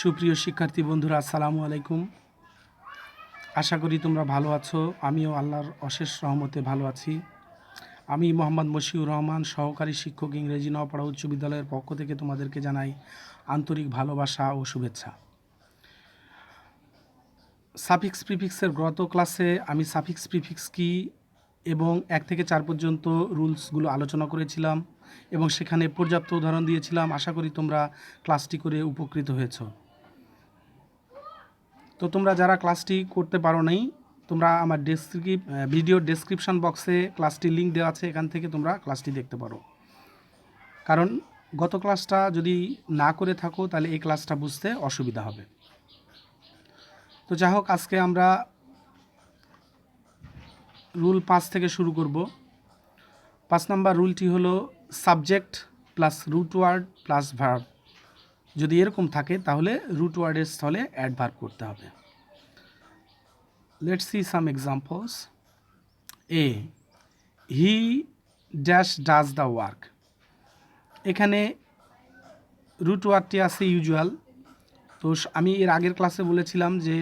সুপ্রিয় শিক্ষার্থী বন্ধুরা, আসসালামু আলাইকুম। আশা করি তোমরা ভালো আছো। আমিও আল্লাহর অশেষ রহমতে ভালো আছি। আমি মোহাম্মদ মশিউর রহমান, সহকারী শিক্ষক, ইংরেজি নওপাড়া উচ্চ বিদ্যালয়ের পক্ষ থেকে তোমাদেরকে জানাই আন্তরিক ভালোবাসা ও শুভেচ্ছা। সাফিক্স প্রিফিক্সের গত ক্লাসে আমি সাফিক্স প্রিফিক্স কী এবং 1 থেকে 4 পর্যন্ত রুলসগুলো আলোচনা করেছিলাম এবং সেখানে পর্যাপ্ত উদাহরণ দিয়েছিলাম। আশা করি তোমরা ক্লাসটি করে উপকৃত হয়েছো। তো তোমরা যারা ক্লাসটি করতে পারো নাই, তোমরা আমার ভিডিওর ডেসক্রিপশন বক্সে ক্লাসটির লিঙ্ক দেওয়া আছে, এখান থেকে তোমরা ক্লাসটি দেখতে পারো। কারণ গত ক্লাসটা যদি না করে থাকো তাহলে এই ক্লাসটা বুঝতে অসুবিধা হবে। তো যাই হোক, আজকে আমরা রুল 5 থেকে শুরু করব। 5 নাম্বার রুলটি হলো subject plus root word plus verb যদি এরকম থাকে তাহলে রুট ওয়ার্ডের স্থলে অ্যাডভার্ব করতে হবে। Let's see some examples. A. He dash does the work. এখানে রুট ওয়ার্ডটি আছে ইউজুয়াল। তো আমি এর আগের ক্লাসে বলেছিলাম যে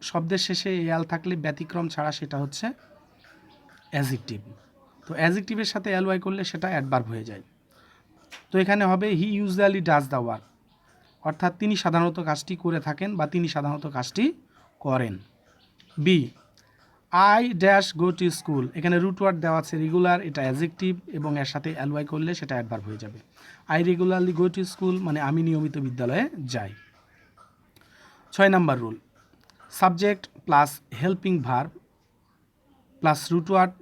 শব্দের শেষে এল থাকলে ব্যতিক্রম ছাড়া সেটা হচ্ছে অ্যাডজেক্টিভ। তো অ্যাডজেক্টিভের সাথে এলওয়াই করলে সেটা অ্যাডভার্ব হয়ে যায়। তো এখানে হবে হি ইউজুয়ালি ডাজ দ্য ওয়ার্ক, অর্থাৎ তিনি সাধারণত কাজটি করে থাকেন বা তিনি সাধারণত কাজটি করেন। B. I dash go to school, এখানে রুট ওয়ার্ড দেওয়া আছে রেগুলার, এটা অ্যাডজেক্টিভ এবং এর সাথে এলওয়াই করলে সেটা অ্যাডভার্ব হয়ে যাবে। I regularly go to school মানে আমি নিয়মিত বিদ্যালয়ে যাই। 6 number rule, subject plus helping verb plus root word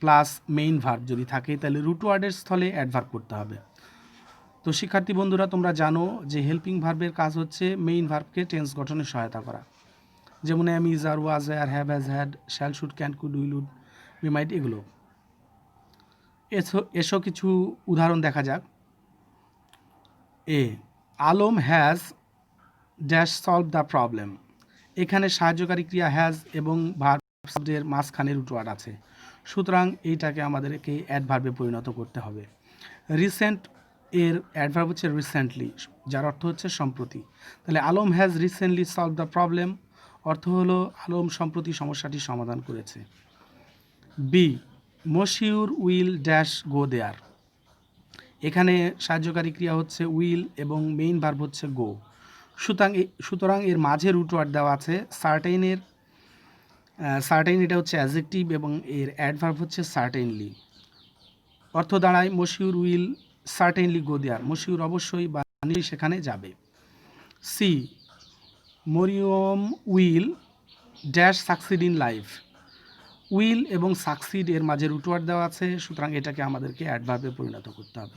plus main verb যদি থাকে তাহলে রুট ওয়ার্ডের স্থলে অ্যাডভার্ব করতে হবে। তো শিক্ষার্থী বন্ধুরা, তোমরা জানো যে হেল্পিং ভার্বের কাজ হচ্ছে মেইন ভার্বকে টেন্স গঠনে সহায়তা করা, যেমন am, is, are, was, are, have, has, had, shall, should, can, could, will, would, be, might, এগুলো। এসো কিছু উদাহরণ দেখা যাক। A. Alam has dash solve the problem, এখানে সাহায্যকারী ক্রিয়া হ্যাজ এবং ভার্বের মাঝখানে রুট ওয়ার্ড আছে, সুতরাং এইটাকে আমাদেরকে অ্যাডভার্বে পরিণত করতে হবে। রিসেন্ট এর অ্যাডভার্ব হচ্ছে রিসেন্টলি, যার অর্থ হচ্ছে সম্প্রতি। তাহলে Alam has recently solve the problem, অর্থ হলো আলম সম্প্রতি সমস্যাটি সমাধান করেছে। B. Moshiur will dash go there, এখানে সাহায্যকারী ক্রিয়া হচ্ছে উইল এবং মেইন ভার্ব হচ্ছে গো, সুতরাং এর মাঝে রুট ওয়ার্ড দেওয়া আছে সার্টেইনের। সার্টেইন এটা হচ্ছে অ্যাডজেক্টিভ এবং এর অ্যাডভার্ব হচ্ছে সার্টেইনলি। অর্থ দাঁড়ায় Moshiur will certainly go there, Moshiur অবশ্যই বা সেখানে যাবে। C. Maryam will dash succeed in life, will এবং সাকসিড এর মাঝে রুট ওয়ার্ড দেওয়া আছে, সুতরাং এটাকে আমাদেরকে অ্যাডভার্বে পরিণত করতে হবে।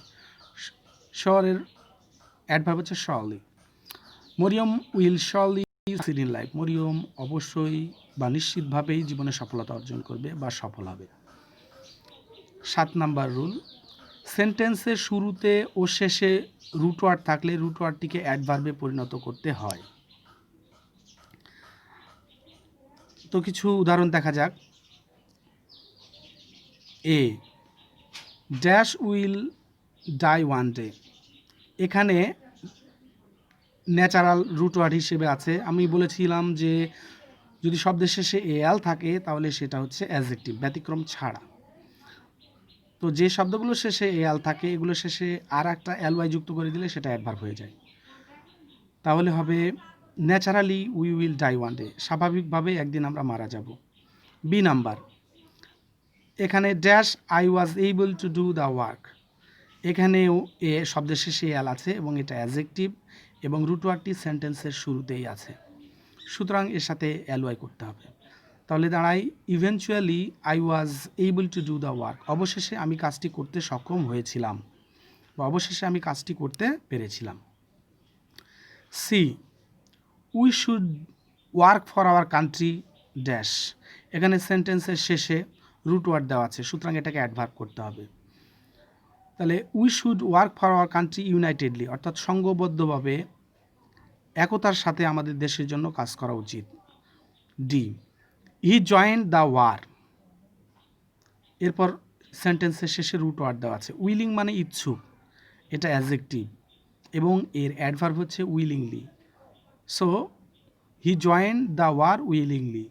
শরের অ্যাডভার্ব হচ্ছে surely. Mariam will surely succeed in life, Mariam অবশ্যই বা নিশ্চিতভাবেই জীবনে সফলতা অর্জন করবে বা সফল হবে। 7 নাম্বার রুল, সেন্টেন্সের শুরুতে ও শেষে রুট ওয়ার্ড থাকলে রুট ওয়ার্ডটিকে অ্যাডভার্বে পরিণত করতে হয়। তো কিছু উদাহরণ দেখা যাক। A. Dash will die one day, এখানে ন্যাচারাল রুট ওয়ার্ড হিসেবে আছে। আমি বলেছিলাম যে যদি শব্দের শেষে এল থাকে তাহলে সেটা হচ্ছে অ্যাডজেক্টিভ, ব্যতিক্রম ছাড়া। তো যে শব্দগুলো শেষে এল থাকে এগুলো শেষে আর একটা এলওয়াই যুক্ত করে দিলে সেটা অ্যাডভার্ব হয়ে যায়। তাহলে হবে naturally we will die one day, স্বাভাবিকভাবে একদিন আমরা মারা যাব। বি নাম্বার, এখানে dash I was able to do the work, এখানেও এ শব্দের শেষে এল আছে এবং এটা অ্যাডজেক্টিভ এবং রুট ওয়ার্ডটি সেন্টেন্সের শুরুতেই আছে, সুতরাং এর সাথে এলওয়াই করতে হবে। তাহলে দাঁড়াই eventually I was able to do the work, অবশেষে আমি কাজটি করতে সক্ষম হয়েছিলাম বা অবশেষে আমি কাজটি করতে পেরেছিলাম। C. We should work for our country dash, এখানে সেন্টেন্সের শেষে রুট ওয়ার্ড দেওয়া আছে, সুতরাং এটাকে অ্যাডভার্ব করতে হবে। তাহলে we should work for our country unitedly, অর্থাৎ সংঘবদ্ধভাবে একতার সাথে আমাদের দেশের জন্য কাজ করা উচিত। D. He joined the war, এরপর সেন্টেন্সের শেষে রুট ওয়ার্ড দেওয়া আছে। উইলিং মানে ইচ্ছুক, এটা অ্যাডজেক্টিভ এবং এর অ্যাডভার্ব হচ্ছে willingly, so he joined the war willingly,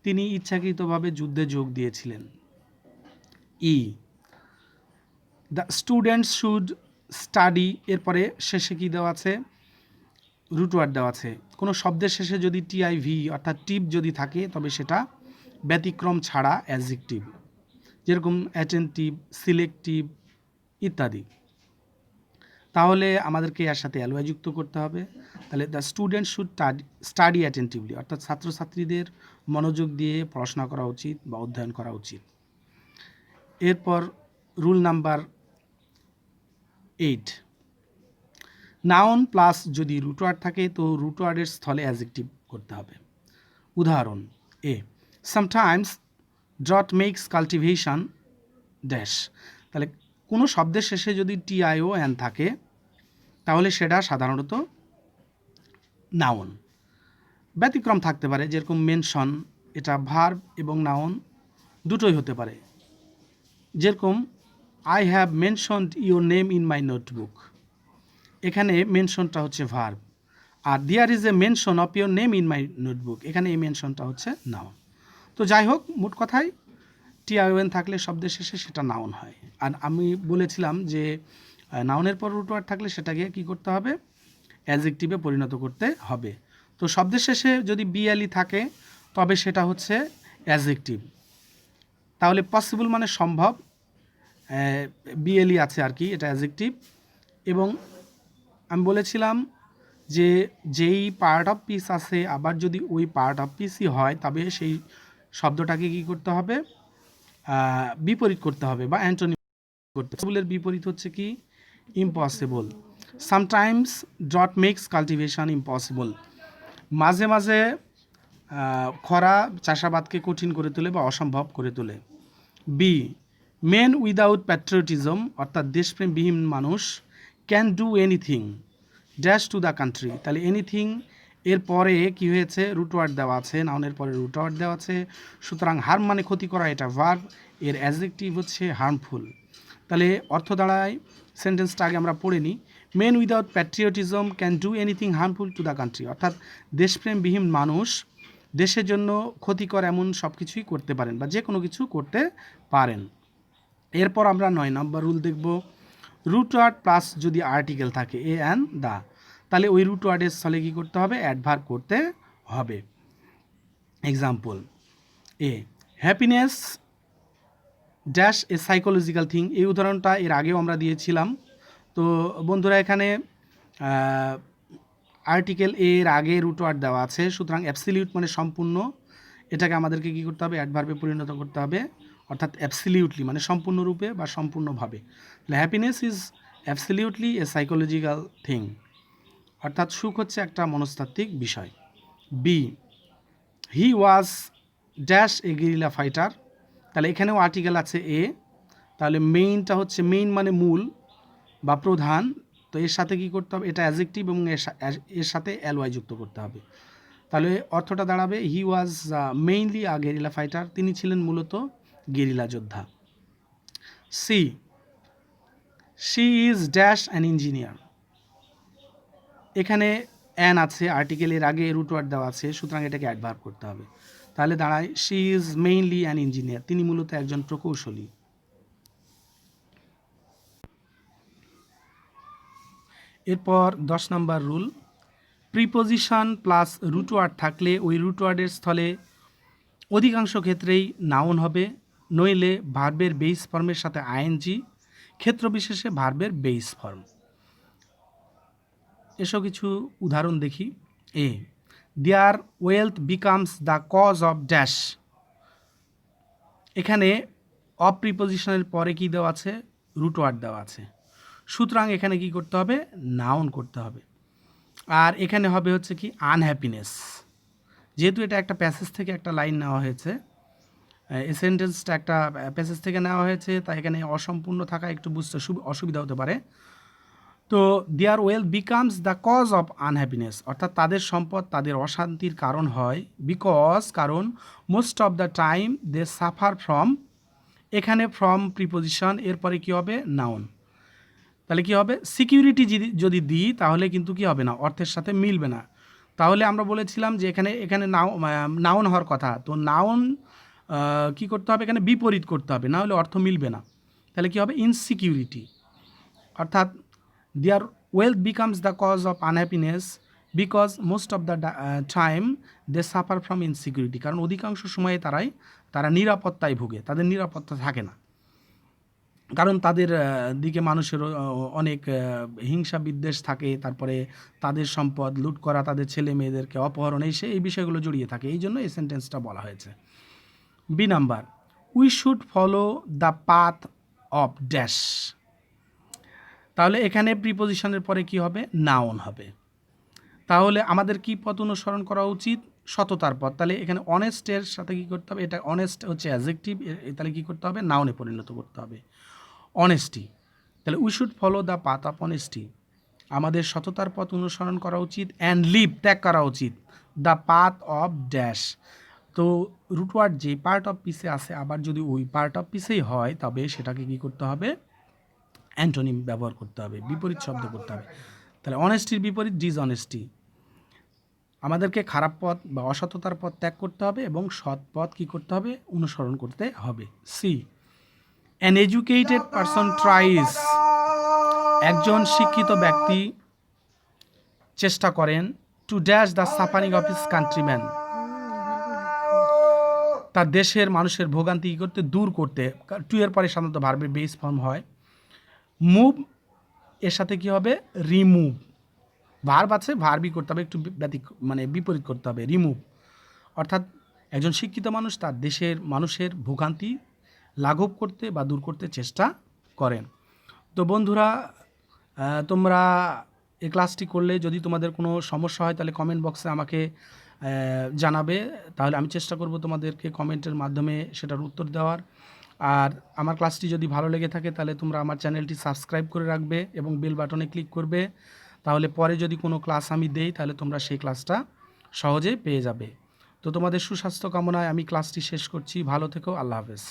তিনি ইচ্ছাকৃতভাবে যুদ্ধে যোগ দিয়েছিলেন। E, the students should study, এরপরে শেষে কী দেওয়া আছে, রুট ওয়ার্ড দেওয়া আছে। কোনো শব্দের শেষে যদি টিআইভি অর্থাৎ টিপ যদি থাকে তবে সেটা ব্যতিক্রম ছাড়া অ্যাডজেক্টিভ, যেরকম অ্যাটেন্টিভ, সিলেক্টিভ ইত্যাদি। তাহলে আমাদেরকে এর সাথে অ্যালওয়াই যুক্ত করতে হবে। তাহলে the student should study attentively, অর্থাৎ ছাত্রছাত্রীদের মনোযোগ দিয়ে পড়াশোনা করা উচিত বা অধ্যয়ন করা উচিত। এরপর রুল নাম্বার 8, নাউন প্লাস যদি রুট ওয়ার্ড থাকে তো রুট ওয়ার্ডের স্থলে অ্যাডজেক্টিভ করতে হবে। উদাহরণ, A, sometimes dot makes cultivation dash, তাহলে কোনো শব্দের শেষে যদি TION থাকে তাহলে সেটা সাধারণত নাউন। ব্যতিক্রম থাকতে পারে, যেরকম মেনশন, এটা ভার্ব এবং নাউন দুটোই হতে পারে। যেরকম I have mentioned your name in my notebook, এখানে মেনশনটা হচ্ছে ভার্ব, আর there is a mention of your name in my notebook, এখানে এই মেনশনটা হচ্ছে নাউন। তো যাই হোক, মোট কথায় TION থাকলে শব্দের শেষে সেটা নাউন হয়। আর আমি বলেছিলাম যে নাউনের পর রুট ওয়ার্ড থাকলে সেটাকে কী করতে হবে, অ্যাডজেক্টিভে পরিণত করতে হবে। তো শব্দের শেষে যদি BLE থাকে তবে সেটা হচ্ছে অ্যাডজেক্টিভ। তাহলে পসিবল মানে সম্ভব, BLE আছে আর কি, এটা অ্যাডজেক্টিভ। এবং আমি বলেছিলাম যে যেই পার্ট অফ পিস আছে আবার যদি ওই পার্ট অফ পিসই হয় তবে সেই শব্দটাকে কী করতে হবে, বিপরীত করতে হবে বা অ্যান্টোনিম করতে হবে। পসিবলের বিপরীত হচ্ছে কি, impossible. Sometimes dot makes cultivation impossible, মাঝে মাঝে খরা চাষাবাদকে কঠিন করে তোলে বা অসম্ভব করে তোলে। বি, মেন উইদাউট প্যাট্রিয়টিজম, অর্থাৎ দেশপ্রেমবিহীন মানুষ can do anything dash two the country, তাহলে এনিথিং এর পরে কী হয়েছে, রুট ওয়ার্ড দেওয়া আছে, নাউনের পরে রুট ওয়ার্ড দেওয়া আছে, সুতরাং হার্ম মানে ক্ষতি করা, এটা ভার্ব, এর অ্যাডজেক্টিভ হচ্ছে হার্মফুল। তাহলে অর্থ দাঁড়ায়, সেন্টেন্সটা আগে আমরা পড়ে নিই, men without patriotism can do anything harmful to the country, অর্থাৎ দেশপ্রেমবিহীন মানুষ দেশের জন্য ক্ষতিকর এমন সব কিছুই করতে পারেন বা যে কোনো কিছু করতে পারেন। এরপর আমরা 9 নম্বর রুল দেখব, রুট ওয়ার্ড প্লাস যদি আর্টিকেল থাকে এ অ্যান্ড দ্য, তাহলে ওই রুট ওয়ার্ডের স্থলে কী করতে হবে, অ্যাডভার্ব করতে হবে। Example, A, happiness dash a psychological thing, এই উদাহরণটা এর আগেও আমরা দিয়েছিলাম। তো বন্ধুরা এখানে আর্টিকেল এর আগে রুট ওয়ার্ড দেওয়া আছে, সুতরাং অ্যাবসলিউট মানে সম্পূর্ণ, এটাকে আমাদেরকে কী করতে হবে, অ্যাডভার্বে পরিণত করতে হবে, অর্থাৎ অ্যাবসলিউটলি মানে সম্পূর্ণরূপে বা সম্পূর্ণভাবে। তাহলে happiness is absolutely a psychological thing, অর্থাৎ সুখ হচ্ছে একটা মনস্তাত্ত্বিক বিষয়। B, he was dash a guerrilla fighter, তাহলে এখানেও আর্টিকেল আছে এ, তাহলে মেইনটা হচ্ছে, মেইন মানে মূল বা প্রধান, তো এর সাথে কী করতে হবে, এটা অ্যাডজেক্টিভ এবং এর সাথে LY যুক্ত করতে হবে। তাহলে অর্থটা দাঁড়াবে, he was mainly a guerrilla fighter, তিনি ছিলেন মূলত গেরিলা যোদ্ধা। C, she is dash an engineer, এখানে অ্যান আছে, আর্টিকেলের আগে রুট ওয়ার্ড দেওয়া আছে, সুতরাং এটাকে অ্যাডভার্ব করতে হবে। তাহলে দাঁড়ায়, she is mainly an engineer, তিনি মূলত একজন প্রকৌশলী। এরপর 10 নম্বর rule, preposition plus root word থাকলে ওই রুট ওয়ার্ডের স্থলে অধিকাংশ ক্ষেত্রেই নাউন হবে, নইলে ভার্বের বেস ফর্মের সাথে ING, ক্ষেত্র বিশেষে ভার্বের বেস ফর্ম। এসব কিছু উদাহরণ দেখি। A, their wealth becomes the cause of dash, এখানে অফ প্রিপোজিশনের পরে কি দেওয়া আছে, রুট ওয়ার্ড দেওয়া আছে, সুতরাং এখানে কি করতে হবে, নাউন করতে হবে। আর এখানে হবে হচ্ছে কি, আনহ্যাপিনেস, যেহেতু এটা একটা প্যাসেজ থেকে একটা লাইন নেওয়া হয়েছে, এই সেন্টেন্সটা একটা প্যাসেজ থেকে নেওয়া হয়েছে, তাই এখানে অসম্পূর্ণ থাকা একটু বুঝতে অসুবিধা হতে পারে। তো their wealth becomes the cause of unhappiness, অর্থাৎ তাদের সম্পদ তাদের অশান্তির কারণ হয়, বিকজ কারণ, most of the time they suffer from, এখানে ফ্রম প্রিপোজিশন, এরপরে কি হবে, নাউন। তাহলে কি হবে, সিকিউরিটি যদি দিই তাহলে কিন্তু কি হবে না, অর্থের সাথে মিলবে না, তাহলে আমরা বলেছিলাম যে এখানে এখানে নাউন হওয়ার কথা, তো নাউন কি করতে হবে, এখানে বিপরীত করতে হবে, না হলে অর্থ মিলবে না। তাহলে কি হবে, ইনসিকিউরিটি, অর্থাৎ their wealth becomes the cause of unhappiness because most of the time they suffer from insecurity, কারণ অধিকাংশ সময়ে তারা নিরাপত্তায় ভুগে, তাদের নিরাপত্তা থাকে না, কারণ তাদের দিকে মানুষের অনেক হিংসা বিদ্বেষ থাকে, তারপরে তাদের সম্পদ লুট করা, তাদের ছেলে মেয়েদেরকে অপহরণ, এই বিষয়গুলো জড়িয়ে থাকে, এই জন্য এই সেন্টেন্সটা বলা হয়েছে। B number, we should follow the path of dash. তাহলে এখানে প্রিপোজিশনের পরে কি হবে, নাউন হবে। তাহলে আমাদের কি পথ অনুসরণ করা উচিত, সততার পথ। তাহলে এখানে অনেস্টের সাথে কি করতে হবে, এটা অনেস্ট হচ্ছে অ্যাডজেক্টিভ, তাহলে কি করতে হবে, নাউনে পরিণত করতে হবে, অনেস্টি। তাহলে we should follow the path of honesty, আমাদের সততার পথ অনুসরণ করা উচিত, অ্যান্ড লিভ, ত্যাগ করা উচিত, দ্য পাথ অফ ড্যাশ। তো রুটওয়ার্ড যে পার্ট অফ পিসে আসে, আবার যদি ওই পার্ট অফ পিসেই হয় তবে সেটাকে কি করতে হবে, অ্যান্টোনিম ব্যবহার করতে হবে, বিপরীত শব্দ করতে হবে। তাহলে অনেস্টির বিপরীত ডিসঅনেস্টি, আমাদেরকে খারাপ পথ বা অসততার পথ ত্যাগ করতে হবে এবং সৎ পথ কী করতে হবে, অনুসরণ করতে হবে। C, an educated person tries, একজন শিক্ষিত ব্যক্তি চেষ্টা করেন, to dash the suffering of his countryman, তার দেশের মানুষের ভোগান্তি কী করতে, দূর করতে। টু এর পরে সাধারণত ভার্বের বেস ফর্ম হয়। মুভ এর সাথে কি হবে, রিমুভ, ভার্ব আছে, ভার্বই করতে হবে, একটু বিপরীত করতে হবে, রিমুভ, অর্থাৎ একজন শিক্ষিত মানুষ তার দেশের মানুষের ভোগান্তি লাঘব করতে বা দূর করতে চেষ্টা করেন। তো বন্ধুরা, তোমরা এই ক্লাসটি করলে যদি তোমাদের কোনো সমস্যা হয় তাহলে কমেন্ট বক্সে আমাকে জানাবে, তাহলে আমি চেষ্টা করব তোমাদেরকে কমেন্টের মাধ্যমে সেটার উত্তর দেওয়ার। আর আমার ক্লাসটি যদি ভালো লেগে থাকে তাহলে তোমরা আমার চ্যানেলটি সাবস্ক্রাইব করে রাখবে এবং বেল বাটনে ক্লিক করবে, তাহলে পরে যদি কোনো ক্লাস আমি দেই তাহলে তোমরা সেই ক্লাসটা সহজেই পেয়ে যাবে। তো তোমাদের সুস্বাস্থ্য কামনায় আমি ক্লাসটি শেষ করছি, ভালো থেকো, আল্লাহ হাফেজ।